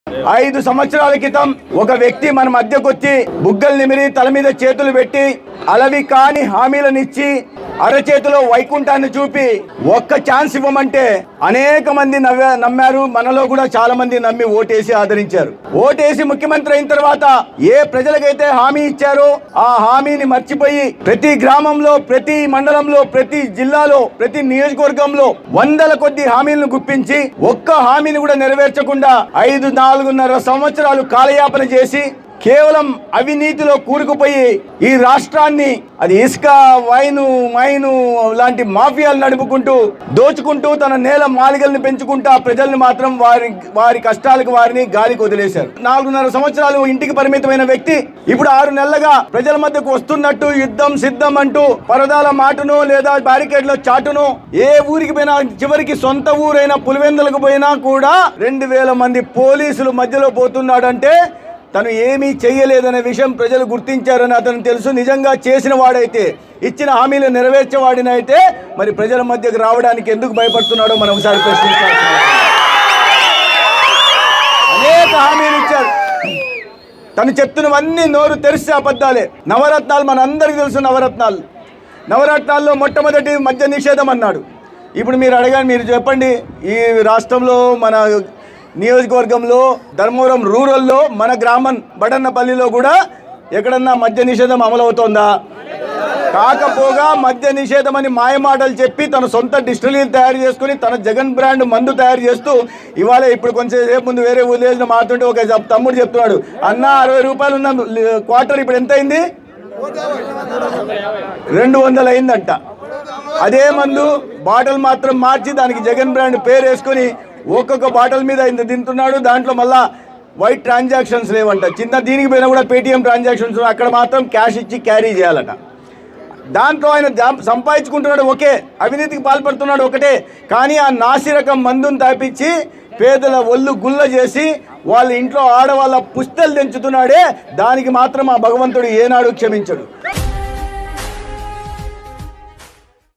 5 సంవత్సరాల క్రితం ఒక వ్యక్తి మన మధ్యకొచ్చి బుగ్గలు నిమిరి తల మీద చేతులు పెట్టి అలవి కాని హామీలనిచ్చి అరచేతిలో వైకుంఠాన్ని చూపి ఒక్క ఛాన్స్ ఇవ్వమంటే అనేక మంది నమ్మారు. మనలో కూడా చాలా మంది నమ్మి ఓటేసి ఆదరించారు. ఓటేసి ముఖ్యమంత్రి అయిన తర్వాత ఏ ప్రజలకైతే హామీ ఇచ్చారో ఆ హామీని మర్చిపోయి ప్రతి గ్రామంలో, ప్రతి మండలంలో, ప్రతి జిల్లాలో, ప్రతి నియోజకవర్గంలో వందల కొద్ది హామీలను గుప్పించి ఒక్క హామీని కూడా నెరవేర్చకుండా 4.5 సంవత్సరాలు కాలయాపన చేసి కేవలం అవినీతిలో కూరుకుపోయి ఈ రాష్ట్రాన్ని అది ఇసుక, మైను లాంటి మాఫియాలు నడుపుకుంటూ దోచుకుంటూ తన నేల మాలికల్ని పెంచుకుంటూ ప్రజల్ని మాత్రం వారి కష్టాలకు వారిని గాలికి వదిలేశారు. 4.5 సంవత్సరాలు ఇంటికి పరిమితమైన వ్యక్తి ఇప్పుడు 6 నెలలుగా ప్రజల మధ్యకు వస్తున్నట్టు యుద్ధం సిద్ధం అంటూ పరదాల మాటను లేదా బ్యారికేడ్ల చాటును ఏ ఊరికి పోయినా, చివరికి సొంత ఊరైన పులివెందులకు పోయినా కూడా 2000 మంది పోలీసులు మధ్యలో పోతున్నాడంటే తను ఏమీ చెయ్యలేదనే విషయం ప్రజలు గుర్తించారని అతను తెలుసు. నిజంగా చేసిన వాడైతే, ఇచ్చిన హామీలు నెరవేర్చేవాడినైతే మరి ప్రజల మధ్యకు రావడానికి ఎందుకు భయపడుతున్నాడో మనం ఒకసారి ప్రశ్నించాలి. అనేక హామీలు ఇచ్చారు. తను చెప్తున్నవన్నీ నోరు తెరిస్తే అబద్ధాలే. నవరత్నాలు మనందరికీ తెలుసు. నవరత్నాల్లో మొట్టమొదటి మద్య నిషేధం అన్నాడు. ఇప్పుడు మీరు అడగండి, మీరు చెప్పండి, ఈ రాష్ట్రంలో మన నియోజకవర్గంలో ధర్మవరం రూరల్లో మన గ్రామం బడన్నపల్లిలో కూడా ఎక్కడన్నా మద్య నిషేధం అమలవుతోందా? కాకపోగా మద్య నిషేధం అని మాయమాటలు చెప్పి తన సొంత డిస్టిలరీలు తయారు చేసుకుని తన జగన్ బ్రాండ్ మందు తయారు చేస్తూ ఇవాళ ఇప్పుడు కొంచెం సేపు ముందు వేరే విలేజ్లో మాట్లాడుతూ ఒక తమ్ముడు చెప్తున్నాడు, అన్న 60 రూపాయలు ఉన్న క్వార్టర్ ఇప్పుడు ఎంత అయింది? 200 అయిందంట. అదే మందు బాటిల్ మాత్రం మార్చి దానికి జగన్ బ్రాండ్ పేరు వేసుకొని ఒక్కొక్క బాటిల్ మీద ఇంత తింటున్నాడు. దాంట్లో మళ్ళా వైట్ ట్రాన్సాక్షన్స్ లేవంట. చిన్న దీనికి పోయినా కూడా పేటీఎం ట్రాన్సాక్షన్స్, అక్కడ మాత్రం క్యాష్ ఇచ్చి క్యారీ చేయాలట. దాంట్లో ఆయన సంపాదించుకుంటున్నాడు ఒకే, అవినీతికి పాల్పడుతున్నాడు ఒకటే. కానీ ఆ నాసిరకం మందును తాపించి పేదల ఒళ్ళు గుల్ల చేసి వాళ్ళ ఇంట్లో ఆడవాళ్ళ పుస్తలు తెంచుతున్నాడే, దానికి మాత్రం ఆ భగవంతుడు ఏనాడు క్షమించడు.